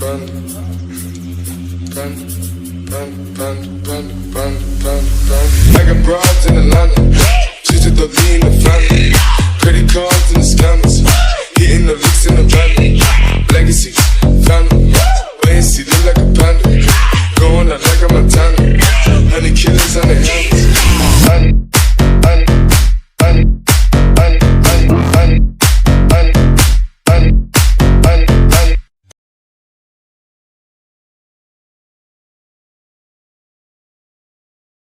I got broads in Atlanta, just to the lean the family. Credit cards and the scammers.